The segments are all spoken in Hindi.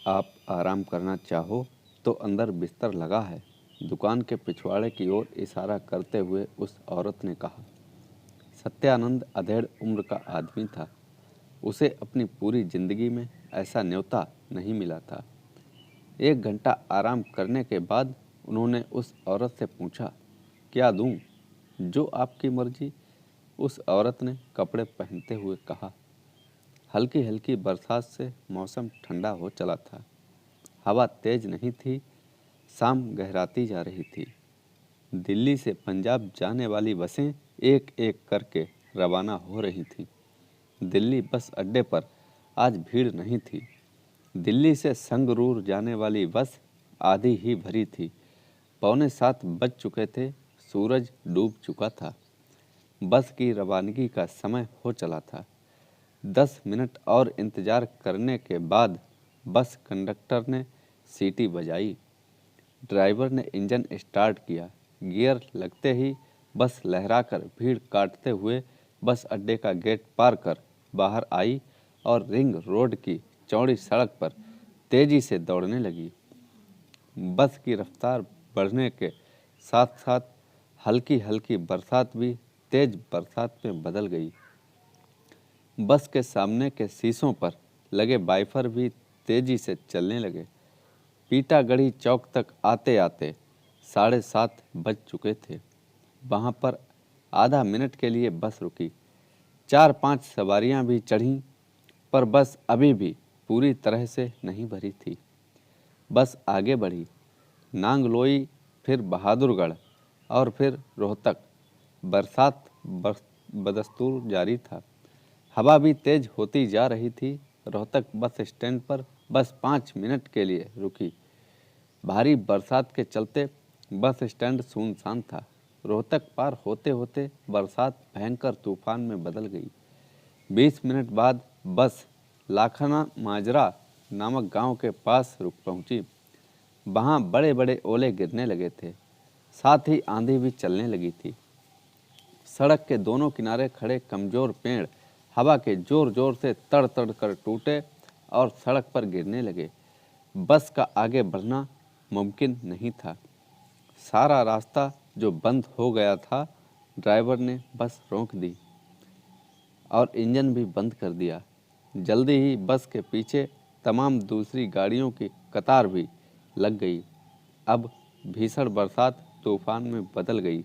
आप आराम करना चाहो तो अंदर बिस्तर लगा है। दुकान के पिछवाड़े की ओर इशारा करते हुए उस औरत ने कहा। सत्यानंद अधेड़ उम्र का आदमी था। उसे अपनी पूरी जिंदगी में ऐसा न्योता नहीं मिला था। 1 घंटा आराम करने के बाद उन्होंने उस औरत से पूछा, क्या दूं? जो आपकी मर्जी, उस औरत ने कपड़े पहनते हुए कहा। हल्की हल्की बरसात से मौसम ठंडा हो चला था। हवा तेज नहीं थी। शाम गहराती जा रही थी। दिल्ली से पंजाब जाने वाली बसें एक एक करके रवाना हो रही थीं। दिल्ली बस अड्डे पर आज भीड़ नहीं थी। दिल्ली से संगरूर जाने वाली बस आधी ही भरी थी। 6:45 बज चुके थे। सूरज डूब चुका था। बस की रवानगी का समय हो चला था। 10 मिनट और इंतजार करने के बाद बस कंडक्टर ने सीटी बजाई। ड्राइवर ने इंजन स्टार्ट किया। गियर लगते ही बस लहराकर भीड़ काटते हुए बस अड्डे का गेट पार कर बाहर आई और रिंग रोड की चौड़ी सड़क पर तेजी से दौड़ने लगी। बस की रफ्तार बढ़ने के साथ साथ हल्की हल्की बरसात भी तेज बरसात में बदल गई। बस के सामने के शीशों पर लगे वाइफर भी तेजी से चलने लगे। पीटागढ़ी चौक तक आते आते 7:30 बज चुके थे। वहाँ पर आधा मिनट के लिए बस रुकी। 4-5 सवारियाँ भी चढ़ीं, पर बस अभी भी पूरी तरह से नहीं भरी थी। बस आगे बढ़ी। नांगलोई, फिर बहादुरगढ़ और फिर रोहतक। बरसात बदस्तूर जारी था। हवा भी तेज होती जा रही थी। रोहतक बस स्टैंड पर बस 5 मिनट के लिए रुकी। भारी बरसात के चलते बस स्टैंड सुनसान था। रोहतक पार होते होते बरसात भयंकर तूफान में बदल गई। 20 मिनट बाद बस लाखना माजरा नामक गांव के पास रुक पहुंची। वहां बड़े बड़े ओले गिरने लगे थे। साथ ही आंधी भी चलने लगी थी। सड़क के दोनों किनारे खड़े कमजोर पेड़ हवा के जोर जोर से तड़ तड़ कर टूटे और सड़क पर गिरने लगे। बस का आगे बढ़ना मुमकिन नहीं था। सारा रास्ता जो बंद हो गया था, ड्राइवर ने बस रोक दी और इंजन भी बंद कर दिया। जल्दी ही बस के पीछे तमाम दूसरी गाड़ियों की कतार भी लग गई। अब भीषण बरसात तूफान में बदल गई।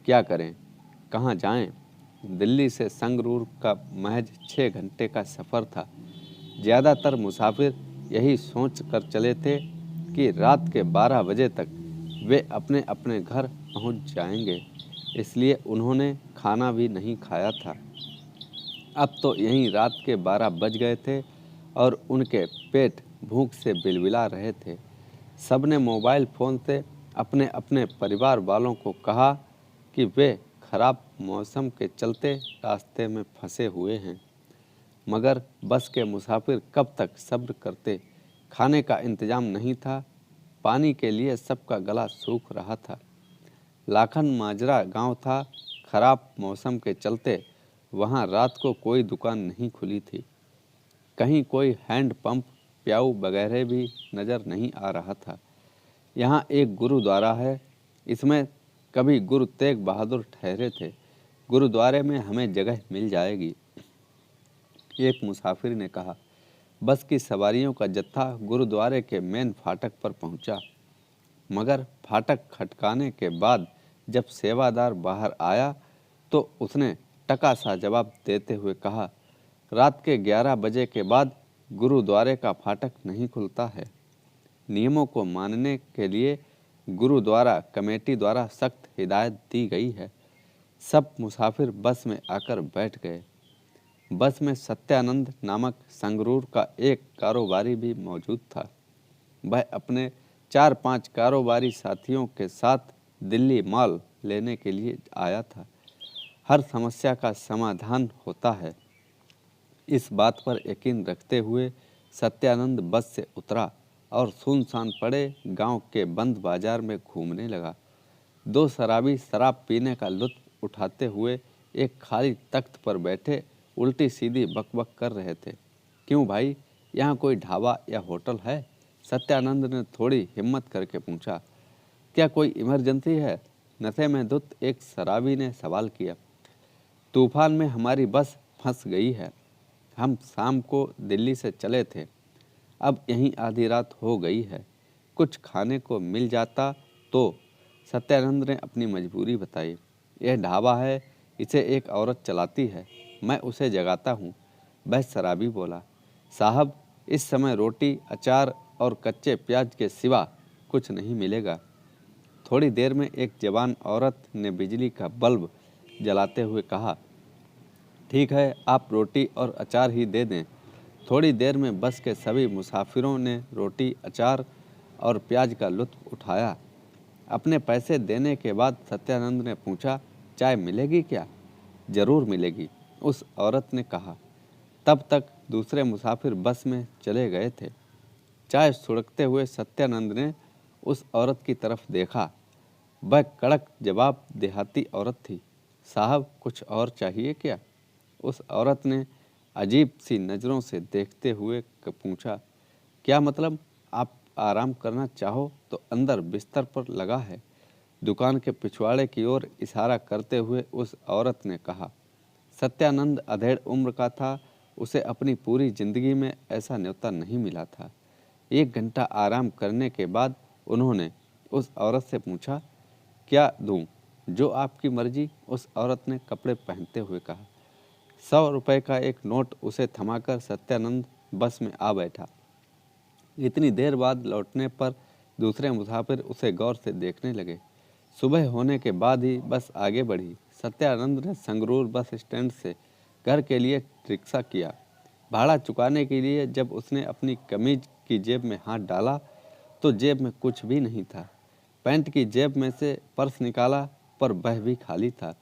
क्या करें, कहाँ जाएं? दिल्ली से संगरूर का महज 6 घंटे का सफ़र था। ज़्यादातर मुसाफिर यही सोच कर चले थे कि रात के 12 बजे तक वे अपने अपने घर पहुंच जाएंगे, इसलिए उन्होंने खाना भी नहीं खाया था। अब तो यहीं रात के 12 बज गए थे और उनके पेट भूख से बिलबिला रहे थे। सबने मोबाइल फ़ोन से अपने अपने परिवार वालों को कहा कि वे खराब मौसम के चलते रास्ते में फंसे हुए हैं। मगर बस के मुसाफिर कब तक सब्र करते? खाने का इंतजाम नहीं था। पानी के लिए सबका गला सूख रहा था। लाखन माजरा गांव था। खराब मौसम के चलते वहां रात को कोई दुकान नहीं खुली थी। कहीं कोई हैंड पंप, प्याऊ वगैरह भी नज़र नहीं आ रहा था। यहाँ एक गुरुद्वारा है। इसमें कभी गुरु तेग बहादुर ठहरे थे। गुरुद्वारे में हमें जगह मिल जाएगी, एक मुसाफिर ने कहा। बस की सवारियों का जत्था गुरुद्वारे के मेन फाटक पर पहुंचा। मगर फाटक खटकाने के बाद जब सेवादार बाहर आया तो उसने टका सा जवाब देते हुए कहा, रात के 11 बजे के बाद गुरुद्वारे का फाटक नहीं खुलता है। नियमों को मानने के लिए गुरुद्वारा कमेटी द्वारा सख्त हिदायत दी गई है। सब मुसाफिर बस में आकर बैठ गए। बस में सत्यानंद नामक संगरूर का एक कारोबारी भी मौजूद था। वह अपने 4-5 कारोबारी साथियों के साथ दिल्ली माल लेने के लिए आया था। हर समस्या का समाधान होता है, इस बात पर यकीन रखते हुए सत्यानंद बस से उतरा और सुनसान पड़े गांव के बंद बाजार में घूमने लगा। 2 शराबी शराब पीने का लुत्फ उठाते हुए एक खाली तख्त पर बैठे उल्टी सीधी बकबक कर रहे थे। क्यों भाई, यहाँ कोई ढाबा या होटल है? सत्यानंद ने थोड़ी हिम्मत करके पूछा, क्या कोई इमरजेंसी है? नशे में धुत एक शराबी ने सवाल किया। तूफान में हमारी बस फंस गई है। हम शाम को दिल्ली से चले थे, अब यहीं आधी रात हो गई है। कुछ खाने को मिल जाता तो। सत्यानंद ने अपनी मजबूरी बताई। यह ढाबा है, इसे एक औरत चलाती है, मैं उसे जगाता हूँ, वह शराबी बोला। साहब, इस समय रोटी, अचार और कच्चे प्याज के सिवा कुछ नहीं मिलेगा। थोड़ी देर में एक जवान औरत ने बिजली का बल्ब जलाते हुए कहा, ठीक है, आप रोटी और अचार ही दे दें। थोड़ी देर में बस के सभी मुसाफिरों ने रोटी, अचार और प्याज का लुत्फ उठाया। अपने पैसे देने के बाद सत्यानंद ने पूछा, चाय मिलेगी क्या? जरूर मिलेगी, उस औरत ने कहा। तब तक दूसरे मुसाफिर बस में चले गए थे। चाय सुड़कते हुए सत्यानंद ने उस औरत की तरफ देखा। वह कड़क जवाब देहाती औरत थी। साहब, कुछ और चाहिए क्या? उस औरत ने अजीब सी नज़रों से देखते हुए पूछा, क्या मतलब? आप आराम करना चाहो तो अंदर बिस्तर पर लगा है। दुकान के पिछवाड़े की ओर इशारा करते हुए उस औरत ने कहा। सत्यानंद अधेड़ उम्र का था, उसे अपनी पूरी जिंदगी में ऐसा न्योता नहीं मिला था। 1 घंटा आराम करने के बाद उन्होंने उस औरत से पूछा, क्या दूं? जो आपकी मर्जी, उस औरत ने कपड़े पहनते हुए कहा। 100 रुपये का एक नोट उसे थमाकर सत्यानंद बस में आ बैठा। इतनी देर बाद लौटने पर दूसरे मुसाफिर उसे गौर से देखने लगे। सुबह होने के बाद ही बस आगे बढ़ी। सत्यानंद ने संगरूर बस स्टैंड से घर के लिए रिक्शा किया। भाड़ा चुकाने के लिए जब उसने अपनी कमीज की जेब में हाथ डाला तो जेब में कुछ भी नहीं था। पैंट की जेब में से पर्स निकाला पर वह भी खाली था।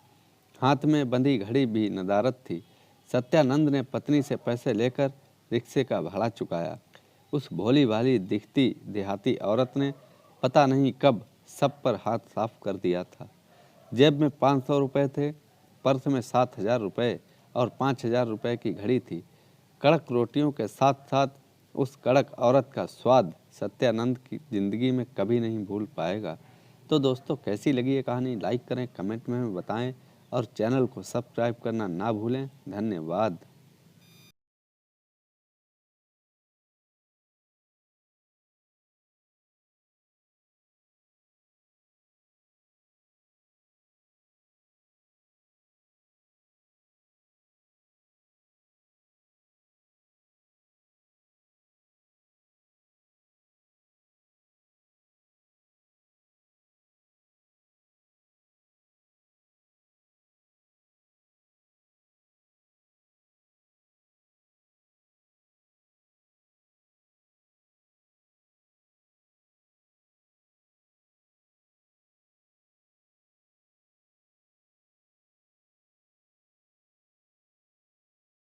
हाथ में बंधी घड़ी भी नदारद थी। सत्यानंद ने पत्नी से पैसे लेकर रिक्शे का भाड़ा चुकाया। उस भोली भाली दिखती देहाती औरत ने पता नहीं कब सब पर हाथ साफ कर दिया था। जेब में 500 रुपये थे, पर्स में 7,000 रुपये और 5,000 रुपये की घड़ी थी। कड़क रोटियों के साथ साथ उस कड़क औरत का स्वाद सत्यानंद की ज़िंदगी में कभी नहीं भूल पाएगा। तो दोस्तों, कैसी लगी ये कहानी? लाइक करें, कमेंट में हमें बताएं और चैनल को सब्सक्राइब करना ना भूलें। धन्यवाद।